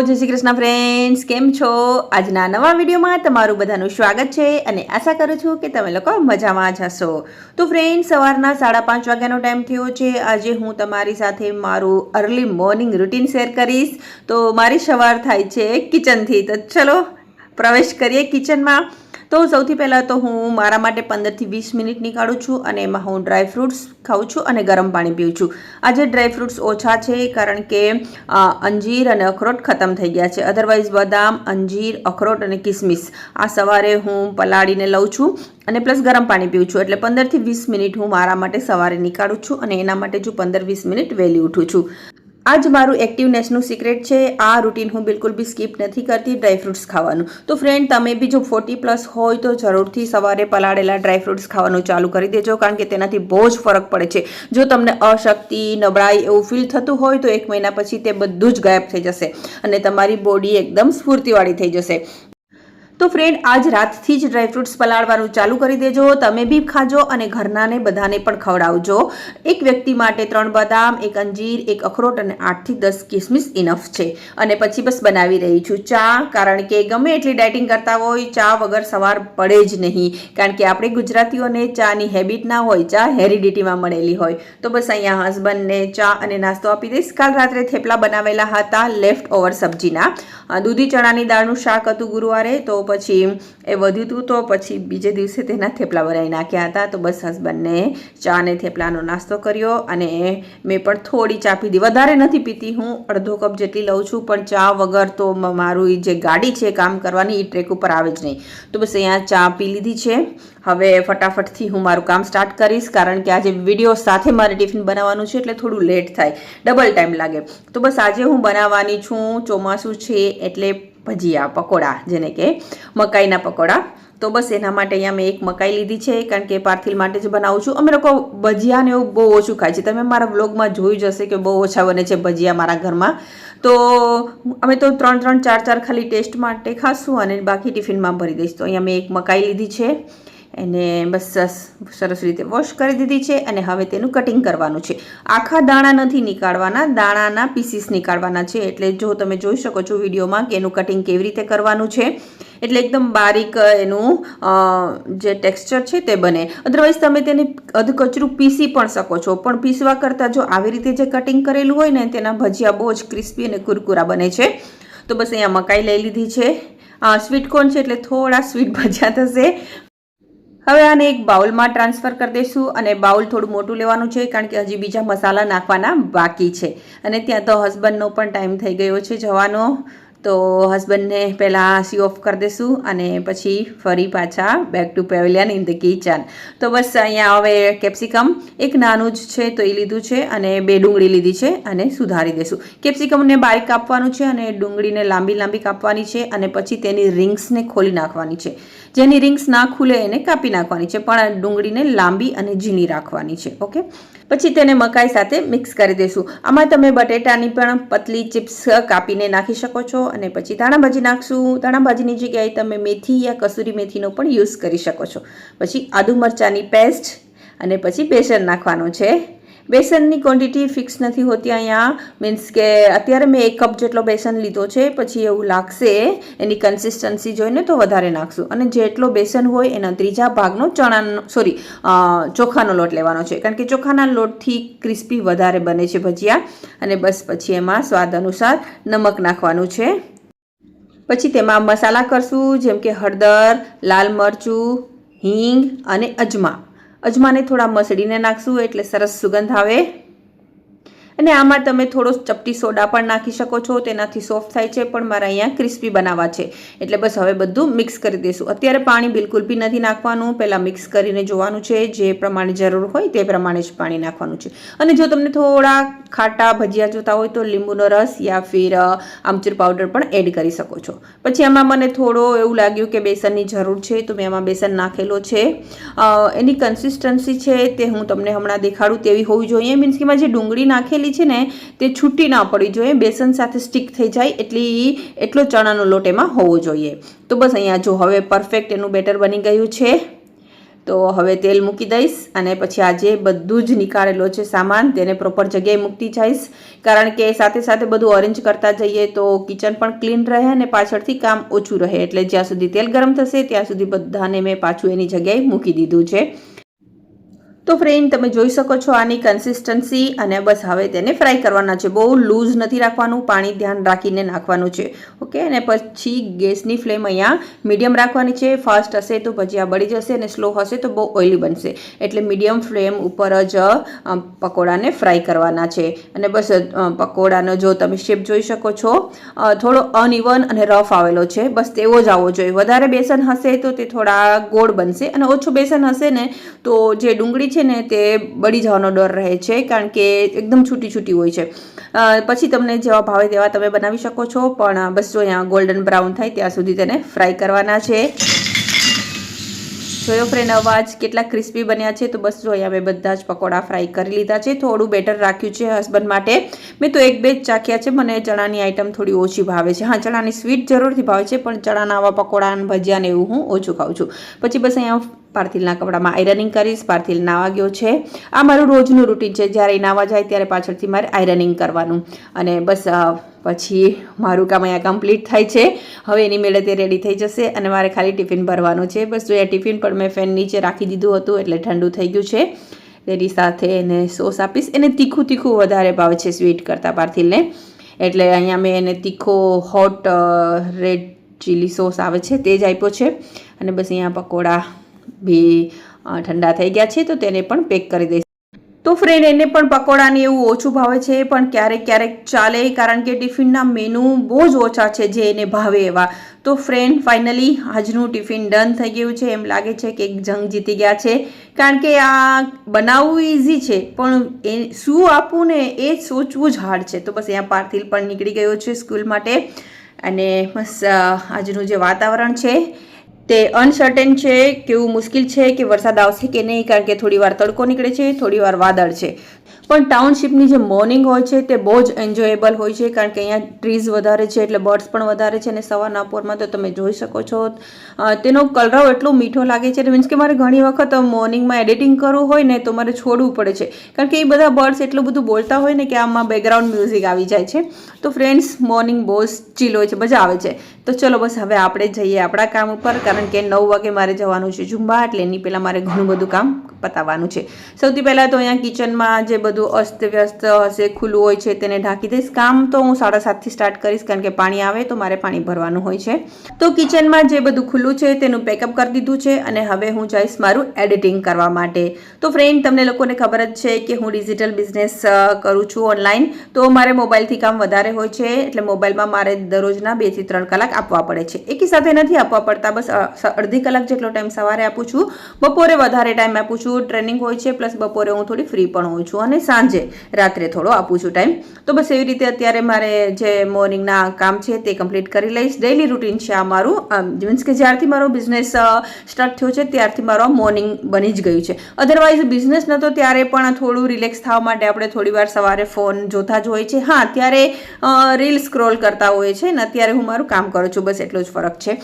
જય શ્રી કૃષ્ણ ફ્રેન્ડ્સ, કેમ છો? આજના નવા વિડીયોમાં તમારું બધાનું સ્વાગત છે અને આશા કરું છું કે તમે લોકો મજામાં જ હશો. તો ફ્રેન્ડ્સ, સવારના 5:30 વાગ્યાનો ટાઈમ થયો છે. આજે હું તમારી સાથે મારું અર્લી મોર્નિંગ રૂટીન શેર કરીશ. તો મારી સવાર થાય છે કિચનથી. તો ચલો પ્રવેશ કરીએ કિચનમાં. તો સૌથી પહેલાં તો હું મારા માટે 15 થી 20 મિનિટ નીકાળું છું અને એમાં હું ડ્રાય ફ્રૂટ્સ ખાઉં છું અને ગરમ પાણી પીઉં છું. આજે ડ્રાય ફ્રૂટ્સ ઓછા છે કારણ કે અંજીર અને અખરોટ ખતમ થઈ ગયા છે. અધરવાઇઝ બદામ, અંજીર, અખરોટ અને કિસમિસ આ સવારે હું પલાળીને લઉં છું અને પ્લસ ગરમ પાણી પીઉં છું. એટલે 15 થી 20 મિનિટ હું મારા માટે સવારે નીકાળું છું અને એના માટે જો 15-20 મિનિટ વહેલી ઉઠું છું. આ જ મારું એક્ટિવનેસનું સિક્રેટ છે. આ રૂટીન હું બિલકુલ બી સ્કીપ નથી કરતી ડ્રાય ફ્રૂટ્સ ખાવાનું. તો ફ્રેન્ડ, તમે બી જો 40+ હોય તો જરૂરથી સવારે પલાળેલા ડ્રાય ફ્રૂટ્સ ખાવાનું ચાલુ કરી દેજો, કારણ કે તેનાથી બહુ જ ફરક પડે છે. જો તમને અશક્તિ, નબળાઈ એવું ફીલ થતું હોય તો 1 મહિના પછી તે બધું જ ગાયબ થઈ જશે અને તમારી બોડી એકદમ સ્ફૂર્તિવાળી થઈ જશે. તો ફ્રેન્ડ, આજ રાતથી જ ડ્રાય ફ્રૂટ્સ પલાળવાનું ચાલુ કરી દેજો. તમે બી ખાજો અને ઘરનાને બધાને પણ ખવડાવજો. એક વ્યક્તિ માટે 3 બદામ, 1 અંજીર, 1 અખરોટ અને 8 થી 10 કિસમિસ ઇનફ છે. અને પછી બસ બનાવી રહી છું ચા, કારણ કે ગમે એટલી ડાયટિંગ કરતા હોય, ચા વગર સવાર પડે જ નહીં. કારણ કે આપણે ગુજરાતીઓને ચાની હેબિટ ના હોય, ચા હેરિડિટીમાં મળેલી હોય. તો બસ અહીંયા હસબન્ડને ચા અને નાસ્તો આપી દઈશ. કાલ રાત્રે થેપલા બનાવેલા હતા લેફ્ટ ઓવર સબ્જીના. દૂધી ચણાની દાળનું શાક હતું ગુરુવારે, તો પછી એ વધ્યું હતું તો પછી બીજે દિવસે તેના થેપલા બનાવી નાખ્યા હતા. તો બસ હસબન્ડને ચા અને થેપલાનો નાસ્તો કર્યો અને મેં પણ થોડી ચા પીધી. વધારે નથી પીતી હું, અડધો કપ જેટલી લઉં છું, પણ ચા વગર તો મારું જે ગાડી છે કામ કરવાની એ ટ્રેક ઉપર આવે જ નહીં. તો બસ અહીંયા ચા પી લીધી છે. હવે ફટાફટથી હું મારું કામ સ્ટાર્ટ કરીશ, કારણ કે આજે વિડીયો સાથે મારે ટિફિન બનાવવાનું છે એટલે થોડું લેટ થાય, ડબલ ટાઈમ લાગે. તો બસ આજે હું બનાવવાની છું, ચોમાસું છે એટલે ભજીયા, પકોડા, જેને કે મકાઈના પકોડા. તો બસ એના માટે અહીંયા મેં એક મકાઈ લીધી છે, કારણ કે પાર્થિલ માટે જ બનાવું છું. અમે લોકો ભજીયાને એવું બહુ ઓછું ખાય છે. તમે મારા વ્લોગમાં જોઈ જશે કે બહુ ઓછા બને છે ભજીયા મારા ઘરમાં. તો અમે તો 3-3, 4-4 ખાલી ટેસ્ટ માટે ખાશું અને બાકી ટિફિનમાં ભરી દઈશ. તો અહીંયા મેં એક મકાઈ લીધી છે એને બસ સરસ રીતે વોશ કરી દીધી છે અને હવે તેનું કટિંગ કરવાનું છે. આખા દાણા નથી નીકાળવાના, દાણાના પીસીસ નીકાળવાના છે. એટલે જો તમે જોઈ શકો છો વિડીયોમાં કે એનું કટિંગ કેવી રીતે કરવાનું છે. એટલે એકદમ બારીક એનું જે ટેક્સચર છે તે બને. અધરવાઇઝ તમે તેને અધકચરું પીસી પણ શકો છો, પણ પીસવા કરતાં જો આવી રીતે જે કટિંગ કરેલું હોય ને તેના ભજીયા બહુ જ ક્રિસ્પી અને કુરકુરા બને છે. તો બસ અહીંયા મકાઈ લઈ લીધી છે. સ્વીટ કોર્ન છે એટલે થોડા સ્વીટ ભજીયા થશે. હવે આને એક બાઉલમાં ટ્રાન્સફર કરી દઈશું અને બાઉલ થોડું મોટું લેવાનું છે, કારણ કે હજી બીજા મસાલા નાખવાના બાકી છે. અને ત્યાં તો હસબન્ડનો પણ ટાઈમ થઈ ગયો છે જવાનો. તો હસબન્ડને પહેલાં સી ઓફ કરી દઈશું અને પછી ફરી પાછા back to pavilion in the kitchen. તો બસ અહીંયા હવે કેપ્સિકમ એક નાનું જ છે તો એ લીધું છે અને 2 ડુંગળી લીધી છે અને સુધારી દઈશું. કેપ્સિકમને બારીક કાપવાનું છે અને ડુંગળીને લાંબી લાંબી કાપવાની છે અને પછી તેની રિંગ્સને ખોલી નાખવાની છે. જેની રિંગ્સ ના ખુલે એને કાપી નાખવાની છે, પણ ડુંગળીને લાંબી અને ઝીણી રાખવાની છે. ઓકે, પછી તેને મકાઈ સાથે મિક્સ કરી દઈશું. આમાં તમે બટેટાની પણ પતલી ચિપ્સ કાપીને નાખી શકો છો અને પછી ધાણાભાજી નાખશું. ધાણાભાજીની જગ્યાએ તમે મેથી યા કસૂરી મેથીનો પણ યુઝ કરી શકો છો. પછી આદુ મરચાંની પેસ્ટ અને પછી બેસન નાખવાનું છે. બેસનની ક્વોન્ટિટી ફિક્સ નથી હોતી અહીંયા, મીન્સ કે અત્યારે મેં 1 કપ જેટલો બેસન લીધો છે. પછી એવું લાગશે એની કન્સિસ્ટન્સી જોઈને તો વધારે નાખશું. અને જેટલો બેસન હોય એના 3/4 ભાગનો ચોખાનો લોટ લેવાનો છે, કારણ કે ચોખાના લોટથી ક્રિસ્પી વધારે બને છે ભજીયા. અને બસ પછી એમાં સ્વાદ અનુસાર નમક નાખવાનું છે. પછી તેમાં મસાલા કરશું, જેમ કે હળદર, લાલ મરચું, હિંગ અને અજમા. અજમાને થોડા મસળીને નાખશું એટલે સરસ સુગંધ આવે. અને આમાં તમે થોડો ચપટી સોડા પણ નાખી શકો છો, તેનાથી સોફ્ટ થાય છે, પણ મારે અહીંયા ક્રિસ્પી બનાવવા છે. એટલે બસ હવે બધું મિક્સ કરી દઈશું. અત્યારે પાણી બિલકુલ બી નથી નાખવાનું, પહેલાં મિક્સ કરીને જોવાનું છે. જે પ્રમાણે જરૂર હોય તે પ્રમાણે જ પાણી નાખવાનું છે. અને જો તમને થોડા ખાટા ભજીયા જોતા હોય તો લીંબુનો રસ યા ફિર આમચૂર પાવડર પણ એડ કરી શકો છો. પછી આમાં મને થોડો એવું લાગ્યું કે બેસનની જરૂર છે તો મેં આમાં બેસન નાખેલો છે. એની કન્સિસ્ટન્સી છે તે હું તમને હમણાં દેખાડું તેવી હોવી જોઈએ. મીન્સ કે એમાં જે ડુંગળી નાખેલી છે ને તે છૂટી ના પડી જોઈએ, બેસન સાથે સ્ટીક થઈ જાય એટલો ચણાનો લોટ એમાં હોવો જોઈએ. તો બસ અહીંયા જો હવે પરફેક્ટ એનું બેટર બની ગયું છે. તો હવે તેલ મૂકી દઈશ અને પછી આજે બધું જ નીકાળેલો છે સામાન તેને પ્રોપર જગ્યાએ મૂકતી જઈશ, કારણ કે સાથે સાથે બધું અરેન્જ કરતા જઈએ તો કિચન પણ ક્લીન રહે અને પાછળથી કામ ઓછું રહે. એટલે જ્યાં સુધી તેલ ગરમ થશે ત્યાં સુધી બધાને મેં પાછું એની જગ્યાએ મૂકી દીધું છે. તો ફ્રેન્ડ તમે જોઈ શકો છો આની કન્સિસ્ટન્સી, અને બસ હવે તેને ફ્રાય કરવાના છે. બહુ લૂઝ નથી રાખવાનું, પાણી ધ્યાન રાખીને નાખવાનું છે. ઓકે, અને પછી ગેસની ફ્લેમ અહીંયા મીડિયમ રાખવાની છે. ફાસ્ટ હશે તો ભજીયા બળી જશે અને સ્લો હશે તો બહુ ઓઇલી બનશે. એટલે મીડિયમ ફ્લેમ ઉપર જ પકોડાને ફ્રાય કરવાના છે. અને બસ પકોડાનો જો તમે શેપ જોઈ શકો છો, થોડો અનઇવન અને રફ આવેલો છે, બસ તેવો જ આવવો જોઈએ. વધારે બેસન હશે તો તે થોડા ગોળ બનશે, અને ઓછું બેસન હશે ને તો જે ડુંગળી છે ને તે બળી જવાનો ડર રહે છે, કારણ કે એકદમ છૂટી છૂટી હોય છે. પછી તમને જેવા ભાવે તેવા તમે બનાવી શકો છો, પણ બસ જો અહીંયા ગોલ્ડન બ્રાઉન થાય ત્યાં સુધી તેને ફ્રાય કરવાના છે. જોયો ફ્રેન્ડ અવાજ કેટલા ક્રિસ્પી બન્યા છે. તો બસ જો અહીંયા મેં બધા જ પકોડા ફ્રાય કરી લીધા છે. થોડું બેટર રાખ્યું છે હસબન્ડ માટે. મેં તો એક બે જ ચાખ્યા છે, મને ચણાની આઈટમ થોડી ઓછી ભાવે છે. હા, ચણાની સ્વીટ જરૂરથી ભાવે છે, પણ ચણાના આવા પકોડા અને ભજીયા ને એવું હું ઓછું ખાઉં છું. પછી બસ અહીંયા પાર્થિલના કપડામાં આયરનિંગ કરીશ. પાર્થિલ નાવા ગયો છે. આ મારું રોજનું રૂટીન છે, જ્યારે નાવા જાય ત્યારે પાછળથી મારે આયરનિંગ કરવાનું, અને બસ પછી મારું કામ અહીંયા કમ્પ્લીટ થાય છે. હવે એની મેળે તે રેડી થઈ જશે અને મારે ખાલી ટિફિન ભરવાનું છે. બસ જો એ ટિફિન પણ મેં ફેન નીચે રાખી દીધું હતું એટલે ઠંડુ થઈ ગયું છે. તેની સાથે એને સોસ આપીશ. એને તીખું તીખું વધારે ભાવે છે સ્વીટ કરતાં પાર્થિલને, એટલે અહીંયા મેં એને તીખો હોટ રેડ ચીલી સોસ આવે છે તે જ આપ્યો છે. અને બસ અહીંયા પકોડા બી ઠંડા થઈ ગયા છે તો તેને પણ પેક કરી દઈશ. તો ફ્રેન્ડ એને પણ પકોડાને એવું ઓછું ભાવે છે, પણ ક્યારેક ક્યારેક ચાલે, કારણ કે ટિફિનના મેનુ બહુ જ ઓછા છે જે એને ભાવે એવા. તો ફ્રેન્ડ ફાઇનલી આજનું ટિફિન ડન થઈ ગયું છે. એમ લાગે છે કે એક જંગ જીતી ગયા છે, કારણ કે આ બનાવવું ઇઝી છે, પણ એ શું આપવું ને એ સોચવું જ હાર્ડ છે. તો બસ અહીંયા પાર્થિલ પણ નીકળી ગયો છે સ્કૂલ માટે, અને બસ આજનું જે વાતાવરણ છે તે અનસર્ટેન છે, કેવું મુશ્કેલ છે કે વરસાદ આવશે કે નહીં, કારણ કે થોડી વાર તડકો નીકળે છે, થોડી વાર વાદળ છે. પણ ટાઉનશીપની જે મોર્નિંગ હોય છે તે બહુ જ એન્જોયેબલ હોય છે, કારણ કે અહીંયા ટ્રીઝ વધારે છે એટલે બર્ડ્સ પણ વધારે છે. અને સવારના પોરમાં તો તમે જોઈ શકો છો તેનો કલરવ એટલો મીઠો લાગે છે. મીન્સ કે મારે ઘણી વખત મોર્નિંગમાં એડિટિંગ કરવું હોય ને તો મારે છોડવું પડે છે, કારણ કે એ બધા બર્ડ્સ એટલું બધું બોલતા હોય ને કે આમાં બેકગ્રાઉન્ડ મ્યુઝિક આવી જાય છે. તો ફ્રેન્ડ્સ મોર્નિંગ બહુ ચીલ હોય છે, મજા આવે છે. તો ચલો બસ હવે આપણે જઈએ આપણા કામ ઉપર, કારણ કે 9 વાગે મારે જવાનું છે ઝુંબા, એટલે એની પહેલાં મારે ઘણું બધું કામ પતાવવાનું છે. સૌથી પહેલાં તો અહીંયા કિચનમાં જે બધું અસ્તવ્યસ્ત હશે ખુલ્લું હોય છે તેને ઢાંકી દઈશ. કામ તો હું 7:30થી સ્ટાર્ટ કરીશ, કારણ કે પાણી આવે તો મારે પાણી ભરવાનું હોય છે. તો કિચનમાં જે બધું ખુલ્લું છે તેનું પેકઅપ કરી દીધું છે, અને હવે હું જઈશ મારું એડિટિંગ કરવા માટે. તો ફ્રેન્ડ તમને લોકોને ખબર જ છે કે હું ડિજિટલ બિઝનેસ કરું છું ઓનલાઈન, તો મારે મોબાઈલથી કામ વધારે હોય છે, એટલે મોબાઈલમાં મારે દરરોજના 2 થી 3 કલાક આપવા પડે છે. એકી સાથે નથી આપવા પડતા, બસ અડધી કલાક જેટલો ટાઈમ સવારે આપું છું, બપોરે વધારે ટાઈમ આપું છું. ટ્રેનિંગ હોય છે, પ્લસ બપોરે હું થોડી ફ્રી પણ હોઉં છું, અને સાંજે રાત્રે થોડો આપું છું ટાઈમ. તો બસ એવી રીતે અત્યારે મારે જે મોર્નિંગના કામ છે તે કમ્પ્લીટ કરી લઈશ. ડેઇલી રૂટીન છે આ મારું, મીન્સ કે જ્યારથી મારો બિઝનેસ સ્ટાર્ટ થયો છે ત્યારથી મારો મોર્નિંગ બની જ ગયું છે. અધરવાઇઝ બિઝનેસ નહોતો ત્યારે પણ થોડું રિલેક્સ થવા માટે આપણે થોડી વાર સવારે ફોન જોતા જ હોય છે. હા, ત્યારે રીલ સ્ક્રોલ કરતા હોય છે ને અત્યારે હું મારું કામ કરું છું, બસ એટલો જ ફરક છે.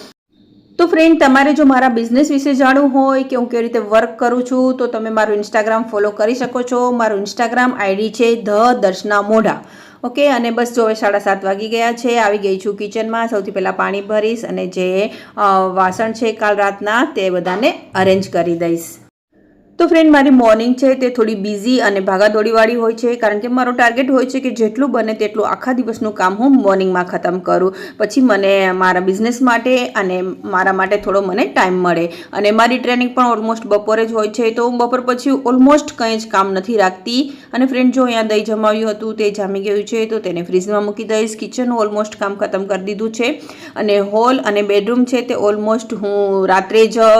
તો ફ્રેન્ડ તમારે જો મારા બિઝનેસ વિશે જાણવું હોય કે હું કેવી રીતે વર્ક કરું છું, તો તમે મારું ઇન્સ્ટાગ્રામ ફોલો કરી શકો છો. મારું ઇન્સ્ટાગ્રામ આઈડી છે ધ દર્શના મોઢા. ઓકે, અને બસ જો હવે 7:30 વાગી ગયા છે. આવી ગઈ છું કિચનમાં. સૌથી પહેલાં પાણી ભરીશ અને જે વાસણ છે કાલ રાતના તે બધાને અરેન્જ કરી દઈશ. તો ફ્રેન્ડ મારી મોર્નિંગ છે તે થોડી બિઝી અને ભાગાદોડીવાળી હોય છે, કારણ કે મારો ટાર્ગેટ હોય છે કે જેટલું બને તેટલું આખા દિવસનું કામ હું મોર્નિંગમાં ખતમ કરું, પછી મને મારા બિઝનેસ માટે અને મારા માટે થોડો મને ટાઈમ મળે. અને મારી ટ્રેનિંગ પણ ઓલમોસ્ટ બપોરે જ હોય છે, તો હું બપોર પછી ઓલમોસ્ટ કંઈ જ કામ નથી રાખતી. અને ફ્રેન્ડ જો અહીંયા દહીં જમાવ્યું હતું તે જામી ગયું છે, તો તેને ફ્રીઝમાં મૂકી દઈશ. કિચનનું ઓલમોસ્ટ કામ ખતમ કરી દીધું છે, અને હોલ અને બેડરૂમ છે તે ઓલમોસ્ટ હું રાત્રે જ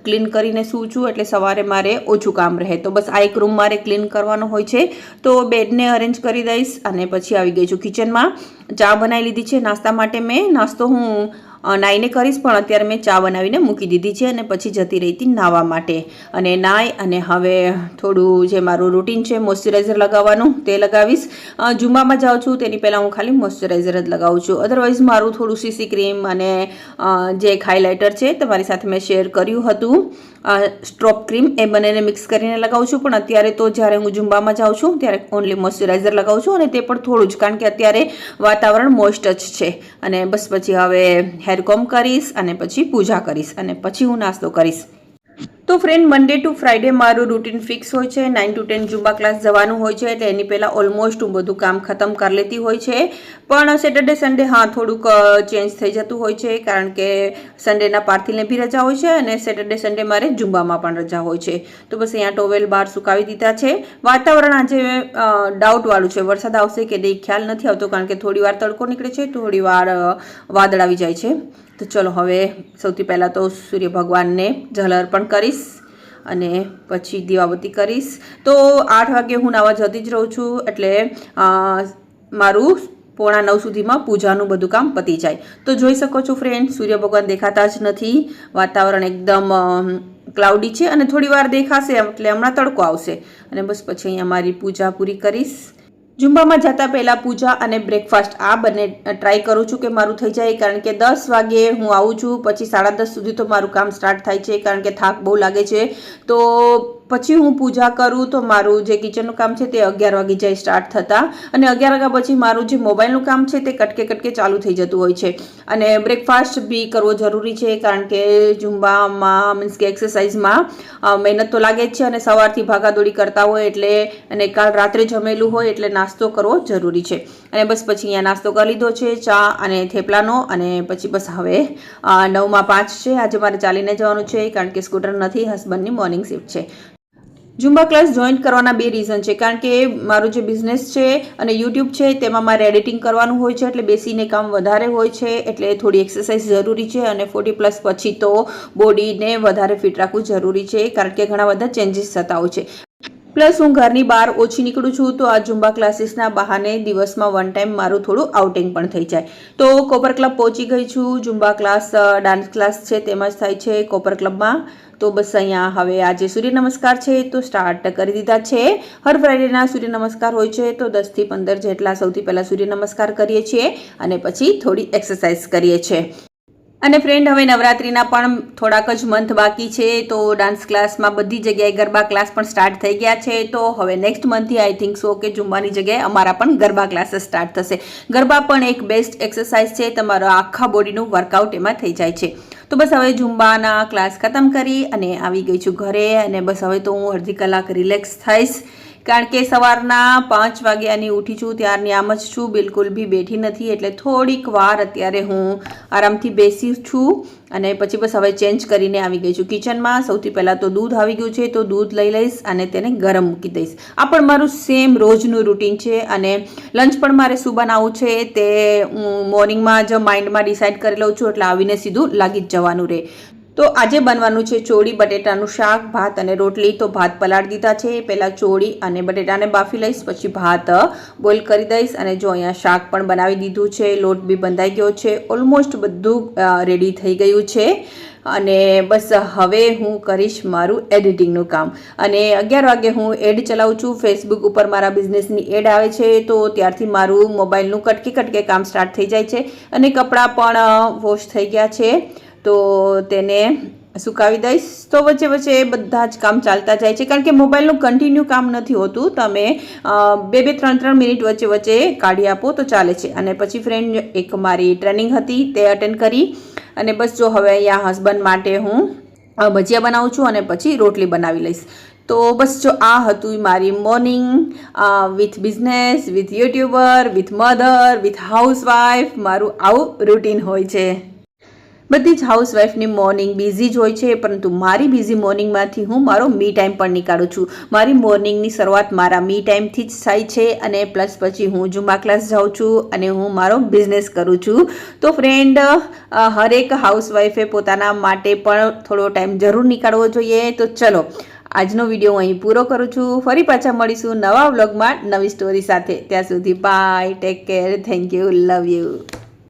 ક્લીન કરીને સૂવું છું, એટલે સવારે મારે ઓછું કામ રહે. તો બસ આ એક રૂમ મારે ક્લીન કરવાનો હોય છે, તો બેડને અરેન્જ કરી દઈશ. અને પછી આવી ગઈ છું કિચનમાં. ચા બનાવી લીધી છે નાસ્તા માટે. મેં નાસ્તો હું નાઈને કરીશ, પણ અત્યારે મેં ચા બનાવીને મૂકી દીધી છે અને પછી જતી રહી હતી નાહવા માટે. અને નાહી અને હવે થોડું જે મારું રૂટીન છે મોઇશ્ચરાઇઝર લગાવવાનું તે લગાવીશ. જુમ્મામાં જાઉં છું તેની પહેલાં હું ખાલી મોઇશ્ચરાઇઝર જ લગાવું છું. અધરવાઇઝ મારું થોડું સીસી ક્રીમ અને જે એક હાઇલાઇટર છે તમારી સાથે મેં શેર કર્યું હતું, સ્ટ્રોપ ક્રીમ, એ બંનેને મિક્સ કરીને લગાવું છું. પણ અત્યારે તો જ્યારે હું ઝુમ્બામાં જાઉં છું ત્યારે ઓનલી મોઇશ્ચરાઇઝર લગાવું છું, અને તે પણ થોડું જ, કારણ કે અત્યારે વાતાવરણ મોઇસ્ટ જ છે. અને બસ પછી હવે હેર કોમ્બ કરીશ અને પછી પૂજા કરીશ અને પછી હું નાસ્તો કરીશ. તો ફ્રેન્ડ, મંડે ટુ ફ્રાઈડે મારું રૂટીન ફિક્સ હોય છે. 9 to 10 ઝુમ્બા ક્લાસ જવાનું હોય છે, એટલે એની પહેલાં ઓલમોસ્ટ હું બધું કામ ખતમ કરી લેતી હોય છે. પણ સેટરડે સન્ડે થોડુંક ચેન્જ થઈ જતું હોય છે, કારણ કે સન્ડેના પાર્થિલને બી રજા હોય છે અને સેટરડે સન્ડે મારે ઝુમ્બામાં પણ રજા હોય છે. તો બસ અહીંયા ટોવેલ બહાર સુકાવી દીધા છે. વાતાવરણ આજે ડાઉટવાળું છે, વરસાદ આવશે કે નહીં ખ્યાલ નથી આવતો, કારણ કે થોડી વાર તડકો નીકળે છે, થોડી વાર વાદળ આવી જાય છે. તો ચલો હવે સૌથી પહેલાં તો સૂર્ય ભગવાનને જલ અર્પણ કરીશ અને પછી દીવાબત્તી કરીશ. તો 8 વાગે હું નાવા જતી જ રહું છું, એટલે મારું 8:45 સુધીમાં પૂજાનું બધું કામ પતી જાય. તો જોઈ શકો છો ફ્રેન્ડ, સૂર્ય ભગવાન દેખાતા જ નથી, વાતાવરણ એકદમ ક્લાઉડી છે અને થોડી વાર દેખાશે એટલે હમણાં તડકો આવશે. અને બસ પછી અહીંયા મારી પૂજા પૂરી કરીશ. ઝુમ્બામાં જતાં પહેલાં પૂજા અને બ્રેકફાસ્ટ આ બંને ટ્રાય કરું છું કે મારું થઈ જાય, કારણ કે 10 વાગે હું આવું છું, પછી 10:30 સુધી તો મારું કામ સ્ટાર્ટ થાય છે, કારણ કે થાક બહુ લાગે છે. તો પછી હું પૂજા કરું તો મારું જે કિચનનું કામ છે તે 11 વાગે જાય સ્ટાર્ટ થતાં, અને 11 વાગ્યા પછી મારું જે મોબાઈલનું કામ છે તે કટકે ચાલુ થઈ જતું હોય છે. અને બ્રેકફાસ્ટ બી કરવો જરૂરી છે, કારણ કે ઝુમ્બામાં મીન્સ કે એક્સરસાઇઝમાં મહેનત તો લાગે જ છે, અને સવારથી ભાગાદોડી કરતા હોય એટલે, અને કાલ રાત્રે જમેલું હોય એટલે નાસ્તો કરવો જરૂરી છે. અને બસ પછી અહીંયા નાસ્તો કરી લીધો છે, ચા અને થેપલાનો. અને પછી બસ હવે 9:05 છે. આજે મારે ચાલીને જવાનું છે, કારણ કે સ્કૂટર નથી, હસબન્ડની મોર્નિંગ શિફ્ટ છે. ઝુમ્બા ક્લાસ જોઈન કરવાના 2 રીઝન છે, કારણ કે મારો જે બિઝનેસ છે અને યુટ્યુબ છે તેમાં મારે એડિટિંગ કરવાનું હોય છે, એટલે બેસીને કામ વધારે હોય છે, એટલે થોડી એક્સરસાઇઝ જરૂરી છે. અને 40+ પછી તો બોડીને વધારે ફિટ રાખવું જરૂરી છે, કારણ કે ઘણા બધા ચેન્જીસ થતા હોય છે. પ્લસ હું ઘરની બહાર ઓછી નીકળું છું, તો આ ઝુમ્બા ક્લાસીસના બહાને દિવસમાં 1 ટાઈમ મારું થોડું આઉટિંગ પણ થઈ જાય. તો કોપર ક્લબ પહોંચી ગઈ છું. ઝુમ્બા ક્લાસ ડાન્સ ક્લાસ છે તેમાં જ થાય છે કોપર ક્લબમાં. તો બસ અહીંયા હવે આજે સૂર્ય નમસ્કાર છે તો સ્ટાર્ટ કરી દીધા છે. હર ફ્રાઈડેના સૂર્ય નમસ્કાર હોય છે, તો 10 થી 15 જેટલા સૌથી પહેલાં સૂર્ય નમસ્કાર કરીએ છીએ અને પછી થોડી એક્સરસાઇઝ કરીએ છીએ. અને ફ્રેન્ડ, હવે નવરાત્રિના પણ થોડાક જ મંથ બાકી છે, તો ડાન્સ ક્લાસમાં બધી જગ્યાએ ગરબા ક્લાસ પણ સ્ટાર્ટ થઈ ગયા છે. તો હવે નેક્સ્ટ મંથથી આઈ થિંક સો કે ઝુમ્બાની જગ્યાએ અમારા પણ ગરબા ક્લાસીસ સ્ટાર્ટ થશે. ગરબા પણ એક બેસ્ટ એક્સરસાઇઝ છે, તમારો આખા બોડીનું વર્કઆઉટ એમાં થઈ જાય છે. તો બસ હવે ઝુમ્બાના ક્લાસ ખતમ કરી અને આવી ગઈ છું ઘરે. અને બસ હવે તો હું અડધી કલાક રિલેક્સ થઈશ, કારણ કે સવારના 5 વાગ્યાની ઉઠી છું, ત્યારની આમ જ છું, બિલકુલ બી બેઠી નથી. એટલે થોડીક વાર અત્યારે હું આરામથી બેસી છું અને પછી બસ હવે ચેન્જ કરીને આવી ગઈ છું કિચનમાં. સૌથી પહેલાં તો દૂધ આવી ગયું છે, તો દૂધ લઈ લઈશ અને તેને ગરમ મૂકી દઈશ. આ પણ મારું સેમ રોજનું રૂટીન છે. અને લંચ પણ મારે શું બનાવવું છે તે હું મોર્નિંગમાં જ માઇન્ડમાં ડિસાઇડ કરી લઉં છું, એટલે આવીને સીધું લાગી જ જવાનું રહે. તો આજે બનવાનું છે ચોળી બટેટાનું શાક, ભાત અને રોટલી. તો ભાત પલાળી દીધા છે, પહેલાં ચોળી અને બટેટાને બાફી લઈશ, પછી ભાત બોઇલ કરી દઈશ. અને જો અહીંયા શાક પણ બનાવી દીધું છે, લોટ બી બંધાઈ ગયો છે, ઓલમોસ્ટ બધું રેડી થઈ ગયું છે. અને બસ હવે હું કરીશ મારું એડિટિંગનું કામ. અને 11 વાગે હું એડ ચલાવું છું, ફેસબુક ઉપર મારા બિઝનેસની એડ આવે છે, તો ત્યારથી મારું મોબાઈલનું કટકે કામ સ્ટાર્ટ થઈ જાય છે. અને કપડાં પણ વોશ થઈ ગયા છે, તો તેને સુકાવી દઈશ. તો વચ્ચે બધા જ કામ ચાલતા જાય છે, કારણ કે મોબાઈલનું કન્ટિન્યુ કામ નથી હોતું. તમે 2-3 મિનિટ વચ્ચે કાઢી આપો તો ચાલે છે. અને પછી ફ્રેન્ડ, એક મારી ટ્રેનિંગ હતી તે અટેન્ડ કરી. અને બસ જો હવે અહીંયા હસબન્ડ માટે હું ભજીયા બનાવું છું અને પછી રોટલી બનાવી લઈશ. તો બસ જો આ હતું મારી morning with business, with YouTuber, with mother, with housewife. મારું આવું રૂટીન હોય છે. બધી જ હાઉસવાઈફની મોર્નિંગ બિઝી જ હોય છે, પરંતુ મારી બિઝી મોર્નિંગમાંથી હું મારો મી ટાઈમ પણ નીકાળું છું. મારી મોર્નિંગની શરૂઆત મારા મી ટાઈમથી જ થાય છે. અને પ્લસ પછી હું ઝુમ્બા ક્લાસ જાઉં છું અને હું મારો બિઝનેસ કરું છું. તો ફ્રેન્ડ, હરેક હાઉસવાઈફે પોતાના માટે પણ થોડો ટાઈમ જરૂર નીકાળવો જોઈએ. તો ચલો, આજનો વિડીયો અહીં પૂરો કરું છું. ફરી પાછા મળીશું નવા વ્લોગમાં નવી સ્ટોરી સાથે. ત્યાં સુધી bye, take care, thank you, love you.